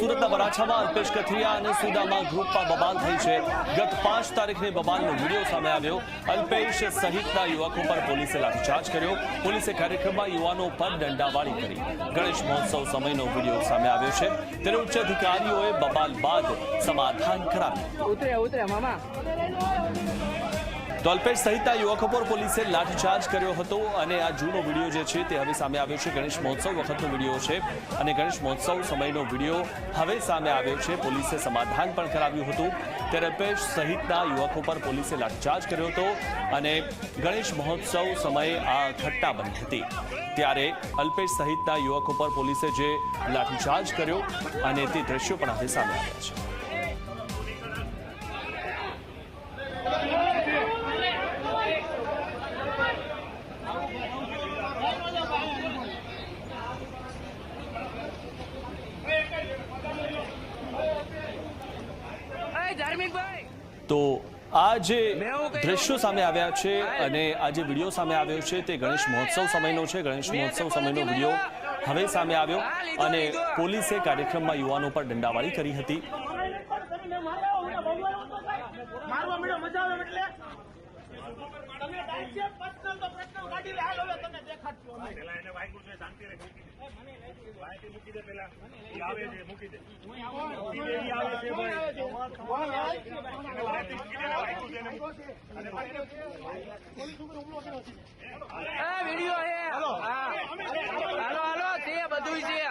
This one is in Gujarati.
સુરતના વરાછામાં અલ્પેશ કથિરિયા અને સુદામા ગ્રુપમાં બબાલ થઈ છે. ગત 5 તારીખને બબાલનો વિડીયો સામે આવ્યો. અલ્પેશ સહિતના યુવકો પર પોલીસે લાઠીચાર્જ કર્યો. પોલીસે કાર્યક્રમમાં યુવાનો પર દંડાવાળી કરી. ગણેશ મહોત્સવ સમયનો વિડીયો સામે આવ્યો છે. ત્યારે ઉચ્ચ અધિકારીઓએ બબાલ બાદ સમાધાન કરાવ્યું. તો અલ્પેશ સહિતના યુવકો પર પોલીસે લાઠીચાર્જ કર્યો હતો અને આ જૂનો વિડીયો જે છે તે હવે સામે આવ્યો છે. ગણેશ મહોત્સવ વખતનો વિડીયો છે અને ગણેશ મહોત્સવ સમયનો વિડીયો હવે સામે આવ્યો છે. પોલીસે સમાધાન પણ કરાવ્યું હતું. ત્યારે અલ્પેશ સહિતના યુવકો પર પોલીસે લાઠીચાર્જ કર્યો હતો અને ગણેશ મહોત્સવ સમયે આ ઘટના બની હતી. ત્યારે અલ્પેશ સહિતના યુવકો પર પોલીસે જે લાઠીચાર્જ કર્યો અને તે દ્રશ્યો પણ હવે સામે આવ્યા છે. તો આ જે દ્રશ્યો સામે આવ્યા છે અને આ જે વિડીયો સામે આવ્યો છે તે ગણેશ મહોત્સવ સમયનો છે. ગણેશ મહોત્સવ સમયનો વિડીયો હવે સામે આવ્યો અને પોલીસે કાર્યક્રમમાં યુવાનો પર દંડાવાળી કરી હતી. વિડીયો છે. હાલો હાલો તે બધું છે.